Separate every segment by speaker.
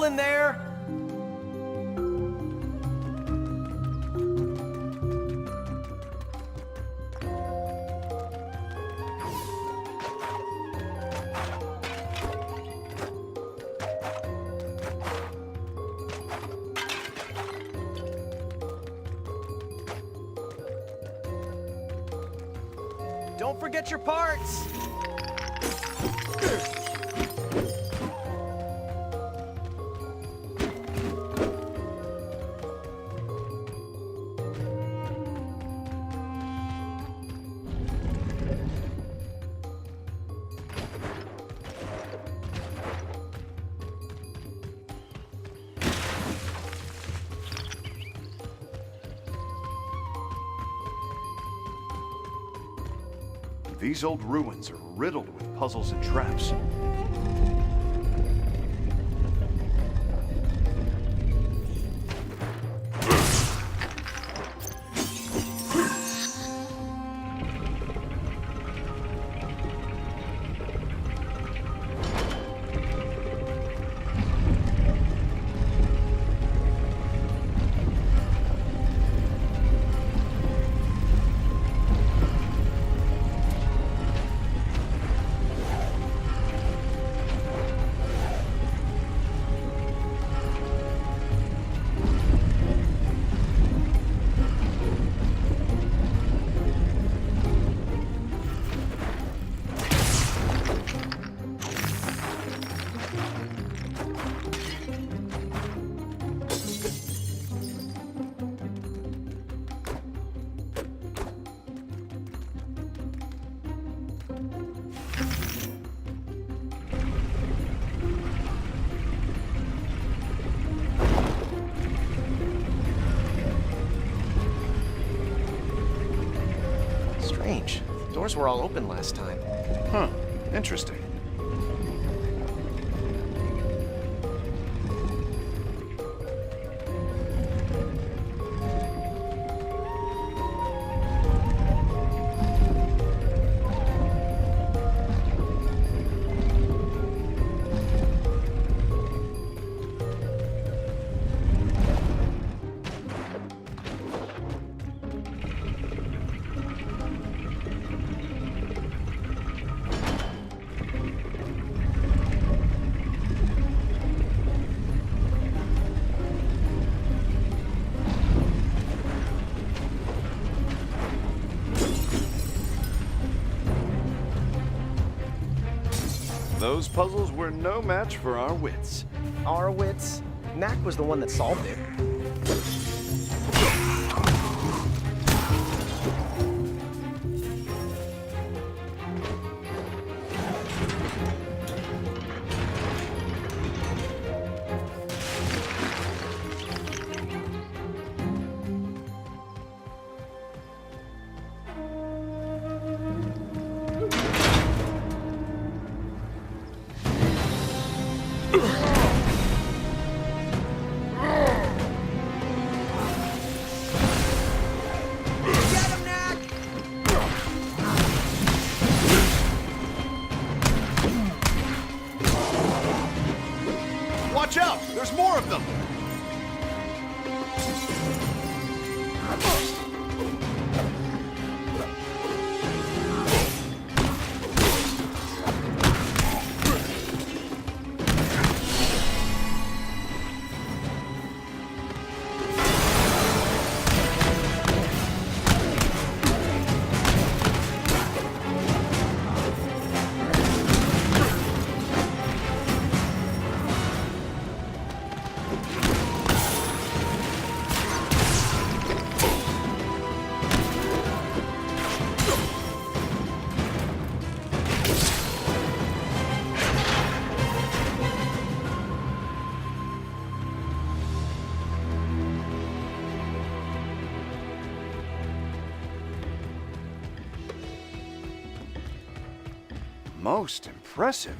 Speaker 1: In there. Don't forget your parts.
Speaker 2: These old ruins are riddled with puzzles and traps.
Speaker 1: Strange. The doors were all open last time.
Speaker 2: Huh. Interesting. Those puzzles were no match for our wits.
Speaker 1: Our wits? Knack was the one that solved it.
Speaker 2: Watch out! There's more of them! Most impressive.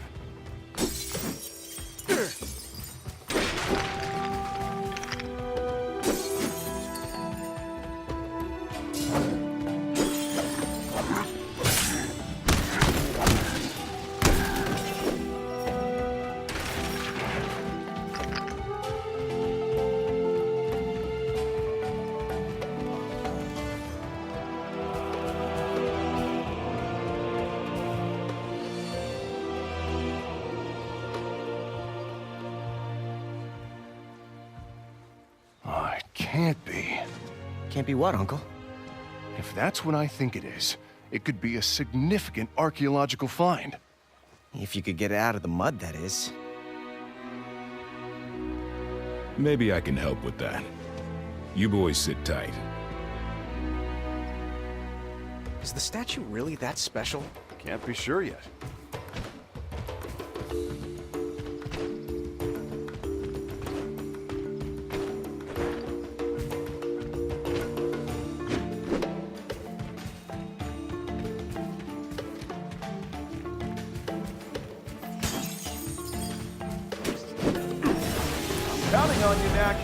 Speaker 3: Oh, it can't be.
Speaker 1: Can't be what, Uncle?
Speaker 3: If that's what I think it is, it could be a significant archaeological find.
Speaker 1: If you could get it out of the mud, that is.
Speaker 4: Maybe I can help with that. You boys sit tight.
Speaker 1: Is the statue really that special?
Speaker 2: Can't be sure yet. Counting on you, Knack.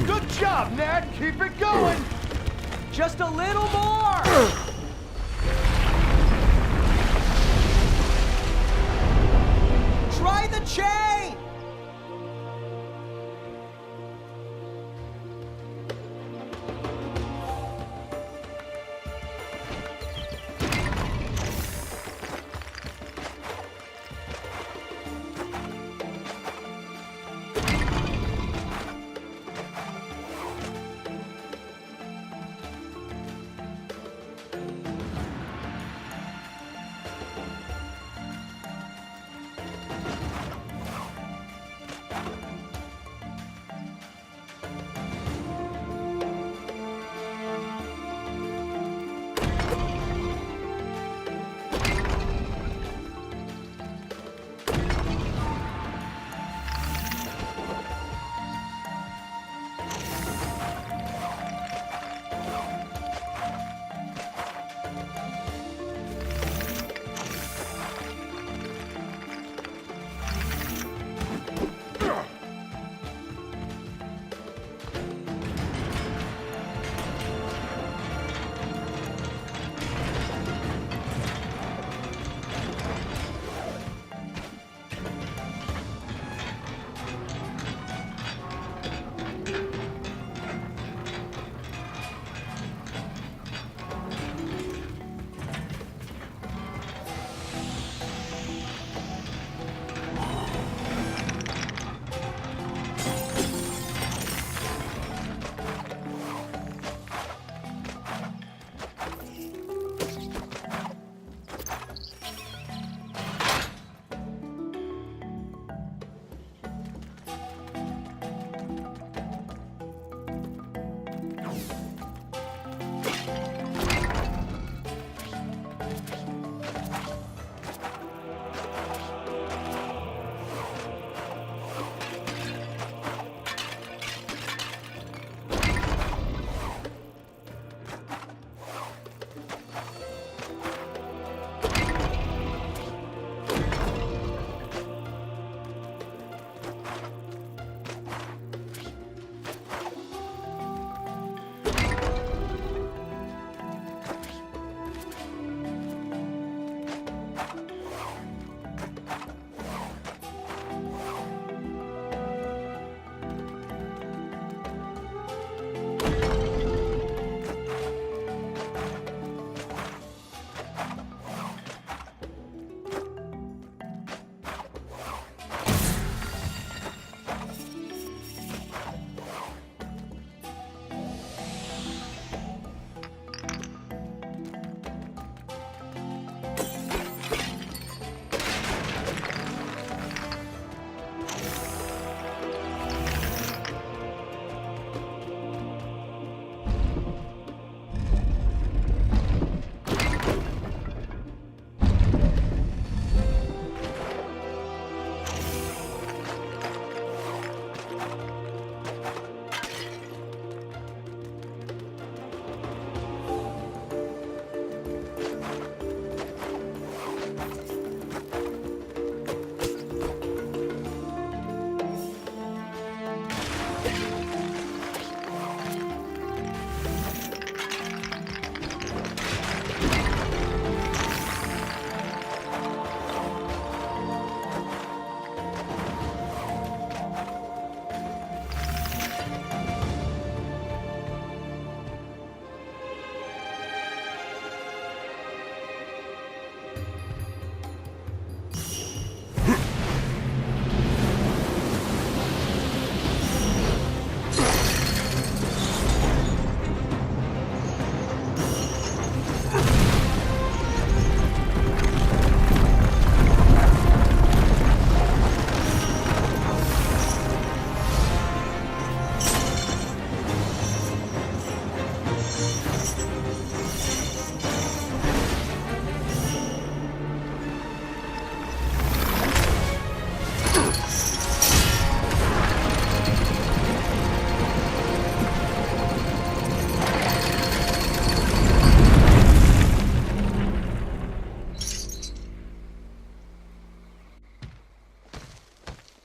Speaker 2: Good job, Knack. Keep it going.
Speaker 1: Just a little more! Try the chain!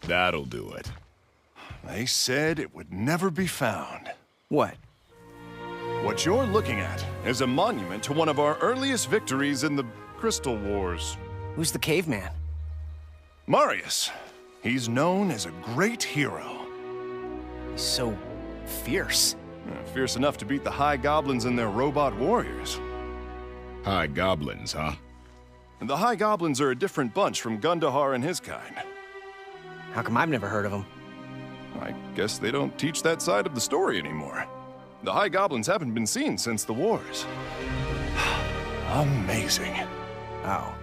Speaker 4: That'll do it.
Speaker 3: They said it would never be found.
Speaker 1: What?
Speaker 3: What you're looking at is a monument to one of our earliest victories in the Crystal Wars.
Speaker 1: Who's the caveman?
Speaker 3: Marius. He's known as a great hero.
Speaker 1: He's so fierce.
Speaker 3: Fierce enough to beat the High Goblins and their robot warriors.
Speaker 4: High goblins, huh?
Speaker 3: And the High Goblins are a different bunch from Gundahar and his kind.
Speaker 1: How come I've never heard of him?
Speaker 3: I guess they don't teach that side of the story anymore. The High Goblins haven't been seen since the wars. Amazing.
Speaker 1: Oh.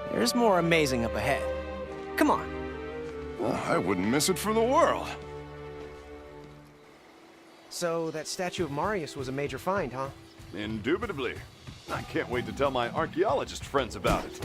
Speaker 1: There's more amazing up ahead. Come on.
Speaker 3: Well, I wouldn't miss it for the world.
Speaker 1: So, that statue of Marius was a major find, huh?
Speaker 2: Indubitably. I can't wait to tell my archaeologist friends about it.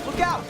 Speaker 1: Look out!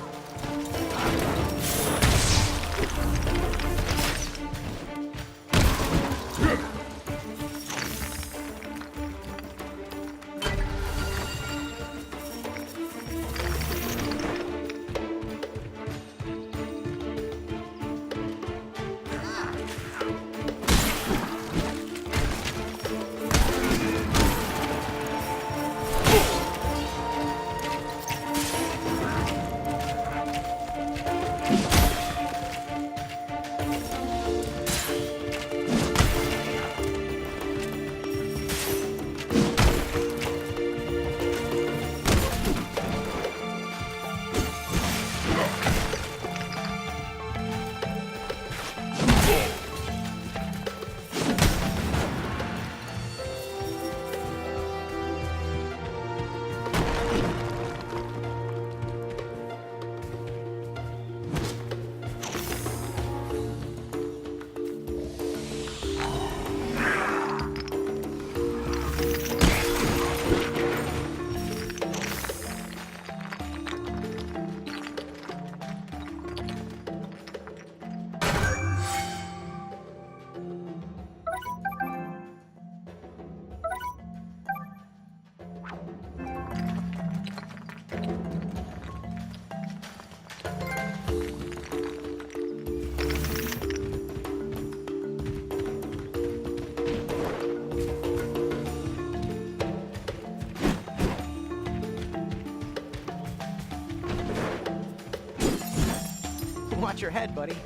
Speaker 1: Watch your head, buddy.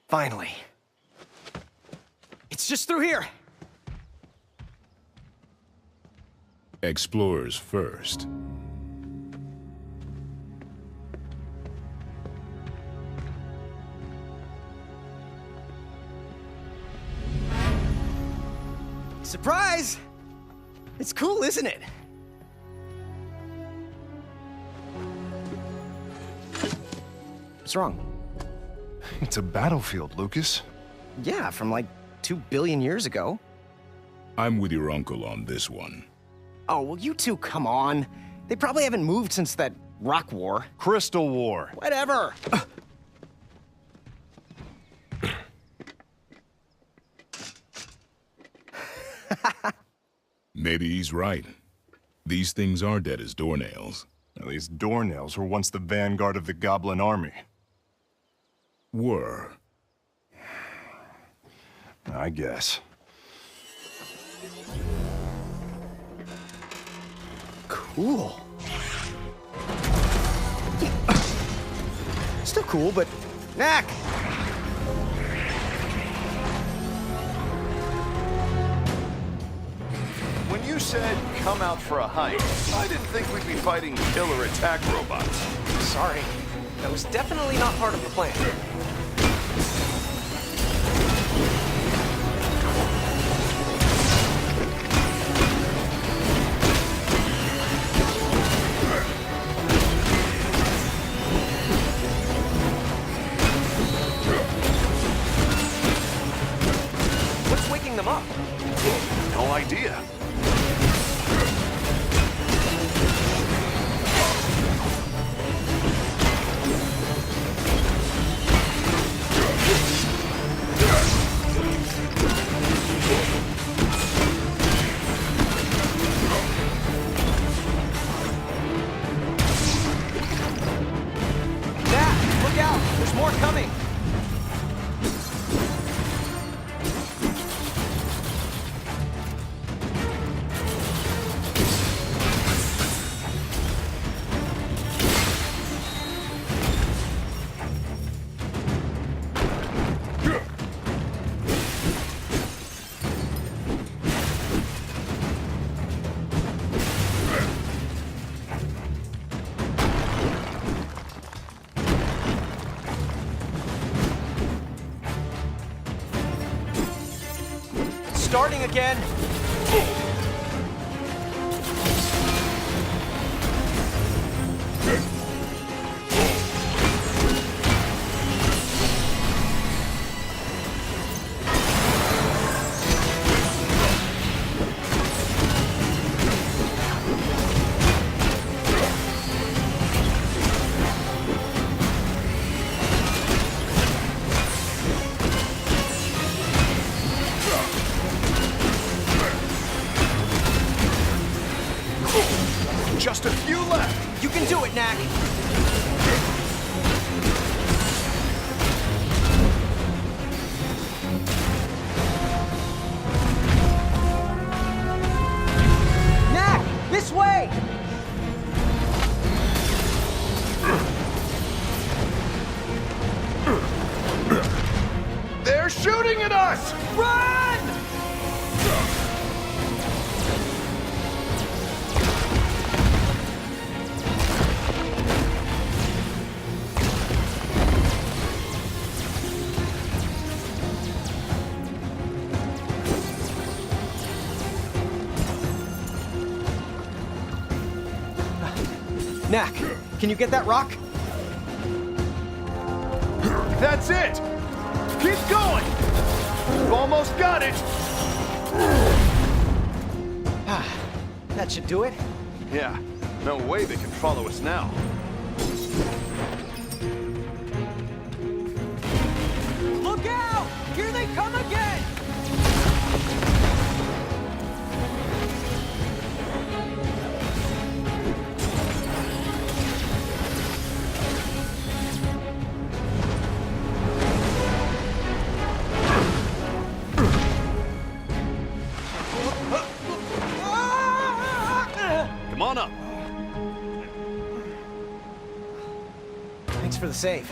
Speaker 1: Finally. It's just through here.
Speaker 4: Explorers first.
Speaker 1: Surprise! It's cool, isn't it? What's wrong?
Speaker 3: It's a battlefield, Lucas.
Speaker 1: Yeah, from like 2 billion years ago.
Speaker 4: I'm with your uncle on this one.
Speaker 1: Oh, well, you two, come on. They probably haven't moved since that rock war.
Speaker 3: Crystal War.
Speaker 1: Whatever.
Speaker 4: Maybe he's right. These things are dead as doornails.
Speaker 3: Now, these doornails were once the vanguard of the goblin army.
Speaker 4: Were.
Speaker 3: I guess.
Speaker 1: Cool. Still cool, but... Knack!
Speaker 2: When you said, come out for a hike, I didn't think we'd be fighting killer attack robots.
Speaker 1: Sorry. That was definitely not part of the plan. What's waking them up?
Speaker 2: No idea.
Speaker 1: Knack, look out! There's more coming! Starting again!
Speaker 2: Just a few left.
Speaker 1: You can do it, Knack! Knack! This way!
Speaker 2: They're shooting at us!
Speaker 1: Run! Knack, can you get that rock?
Speaker 2: That's it! Keep going! You've almost got it!
Speaker 1: That should do it.
Speaker 2: Yeah, no way they can follow us now.
Speaker 1: Look out! Here they come again!
Speaker 2: Come on up.
Speaker 1: Thanks for the save.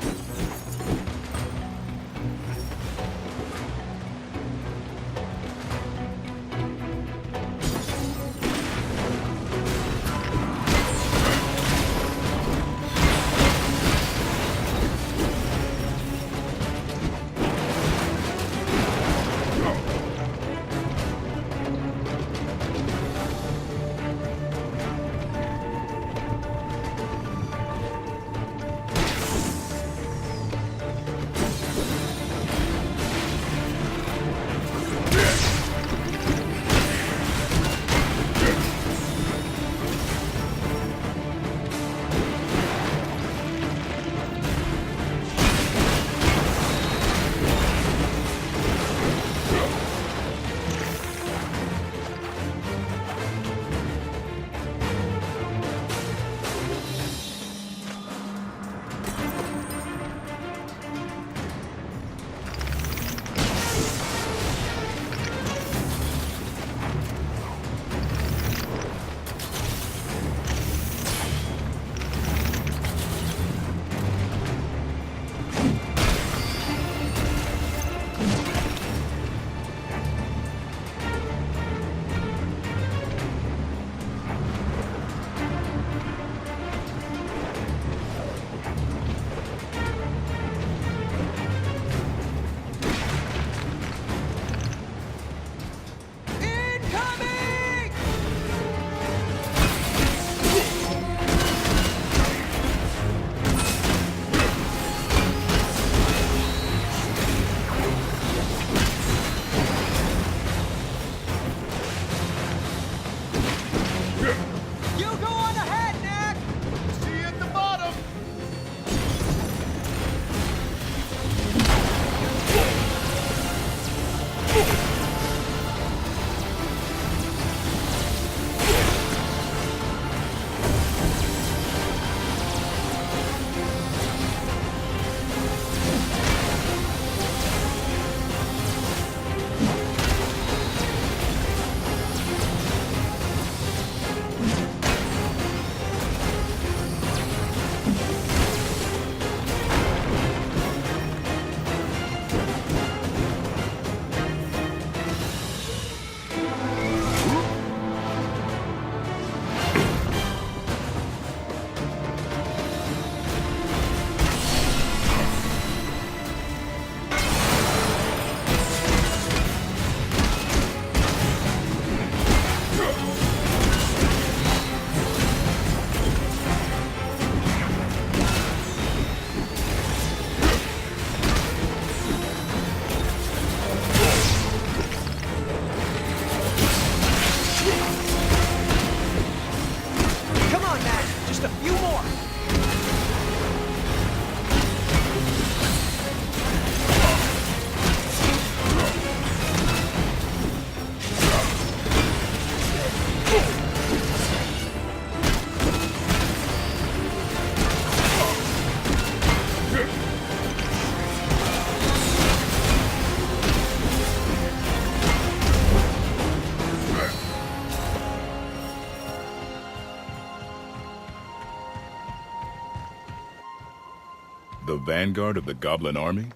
Speaker 4: The vanguard of the Goblin army?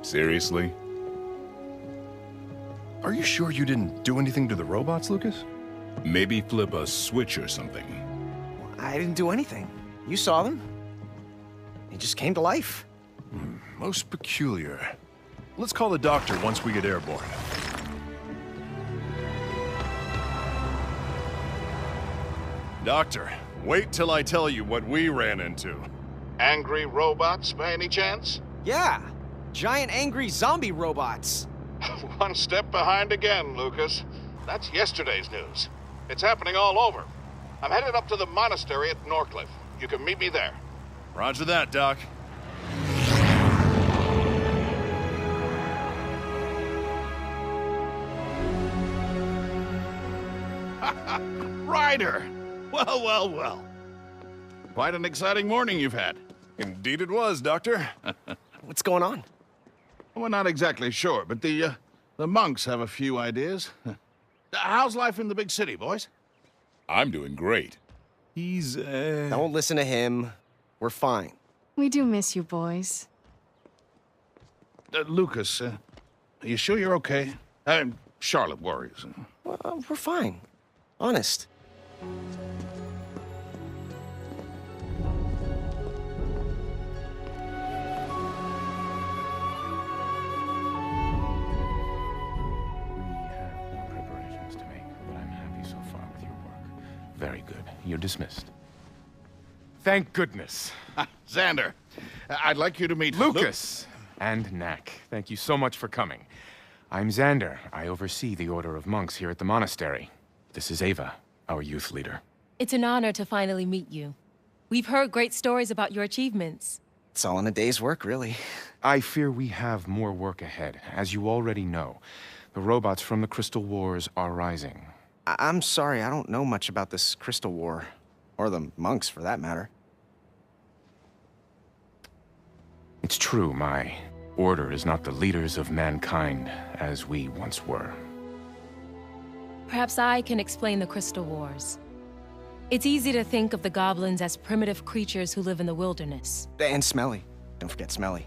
Speaker 4: Seriously?
Speaker 3: Are you sure you didn't do anything to the robots, Lucas?
Speaker 4: Maybe flip a switch or something.
Speaker 1: I didn't do anything. You saw them. They just came to life.
Speaker 3: Most peculiar. Let's call the doctor once we get airborne. Doctor, wait till I tell you what we ran into.
Speaker 5: Angry robots, by any chance?
Speaker 1: Yeah, giant angry zombie robots.
Speaker 5: One step behind again, Lucas. That's yesterday's news. It's happening all over. I'm headed up to the monastery at Norcliffe. You can meet me there.
Speaker 3: Roger that, Doc.
Speaker 5: Ryder! Well. Quite an exciting morning you've had.
Speaker 3: Indeed it was, Doctor.
Speaker 1: What's going on?
Speaker 5: We're not exactly sure, but the monks have a few ideas. How's life in the big city, boys?
Speaker 4: I'm doing great.
Speaker 3: He's,
Speaker 1: Don't listen to him. We're fine.
Speaker 6: We do miss you, boys.
Speaker 5: Lucas, are you sure you're okay? Charlotte worries.
Speaker 1: Well, we're fine. Honest.
Speaker 7: Preparations to make, but I'm happy so far with your work. Very good. You're dismissed. Thank goodness.
Speaker 5: Xander, I'd like you to meet
Speaker 7: Lucas and Knack. Thank you so much for coming. I'm Xander. I oversee the Order of Monks here at the monastery. This is Ava, our youth leader.
Speaker 8: It's an honor to finally meet you. We've heard great stories about your achievements.
Speaker 1: It's all in a day's work, really.
Speaker 7: I fear we have more work ahead. As you already know, the robots from the Crystal Wars are rising.
Speaker 1: I'm sorry, I don't know much about this Crystal War. Or the monks, for that matter.
Speaker 7: It's true, my order is not the leaders of mankind as we once were.
Speaker 8: Perhaps I can explain the Crystal Wars. It's easy to think of the goblins as primitive creatures who live in the wilderness.
Speaker 1: And Smelly. Don't forget Smelly.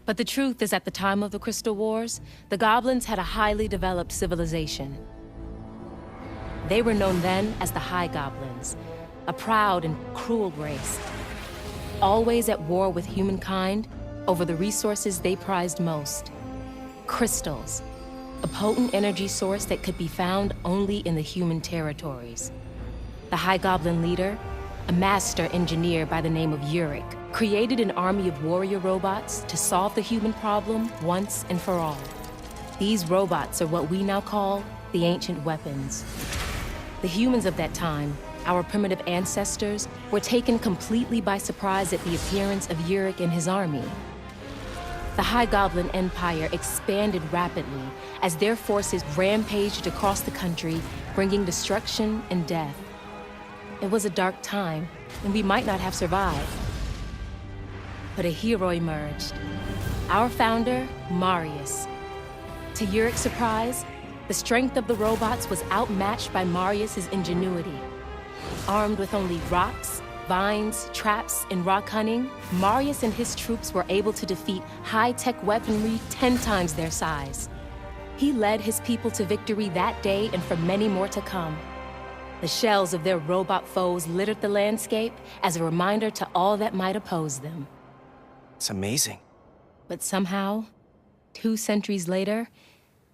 Speaker 8: But the truth is, at the time of the Crystal Wars, the goblins had a highly developed civilization. They were known then as the High Goblins, a proud and cruel race, always at war with humankind over the resources they prized most. Crystals, a potent energy source that could be found only in the human territories. The High Goblin leader, a master engineer by the name of Dyrtiwurk, created an army of warrior robots to solve the human problem once and for all. These robots are what we now call the ancient weapons. The humans of that time, our primitive ancestors, were taken completely by surprise at the appearance of Dyrtiwurk and his army. The High Goblin Empire expanded rapidly as their forces rampaged across the country, bringing destruction and death. It was a dark time, and we might not have survived. But a hero emerged. Our founder, Marius. To Dyrtiwurk's surprise, the strength of the robots was outmatched by Marius's ingenuity. Armed with only rocks, vines, traps, and rock hunting, Marius and his troops were able to defeat high-tech weaponry 10 times their size. He led his people to victory that day and for many more to come. The shells of their robot foes littered the landscape as a reminder to all that might oppose them.
Speaker 1: It's amazing.
Speaker 8: But somehow, 2 centuries later,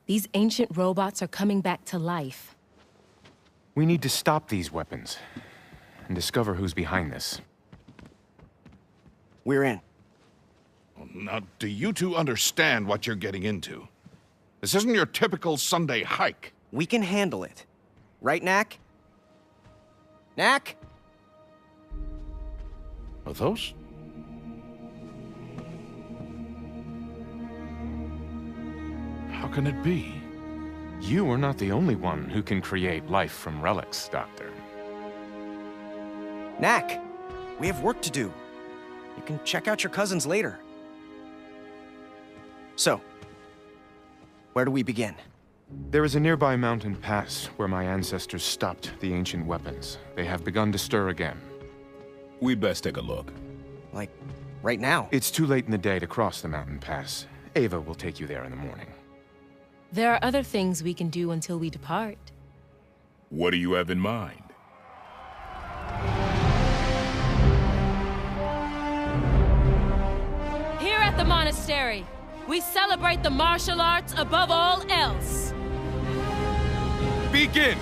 Speaker 8: these ancient robots are coming back to life.
Speaker 7: We need to stop these weapons and discover who's behind this.
Speaker 1: We're in.
Speaker 5: Now, do you two understand what you're getting into? This isn't your typical Sunday hike.
Speaker 1: We can handle it. Right, Knack? Knack?
Speaker 5: Are those? How can it be?
Speaker 7: You are not the only one who can create life from relics, Doctor.
Speaker 1: Knack, we have work to do. You can check out your cousins later. So, where do we begin?
Speaker 7: There is a nearby mountain pass where my ancestors stopped the ancient weapons. They have begun to stir again.
Speaker 4: We'd best take a look.
Speaker 1: Like, right now.
Speaker 7: It's too late in the day to cross the mountain pass. Ava will take you there in the morning.
Speaker 8: There are other things we can do until we depart.
Speaker 4: What do you have in mind?
Speaker 8: Here at the monastery, we celebrate the martial arts above all else.
Speaker 7: Begin!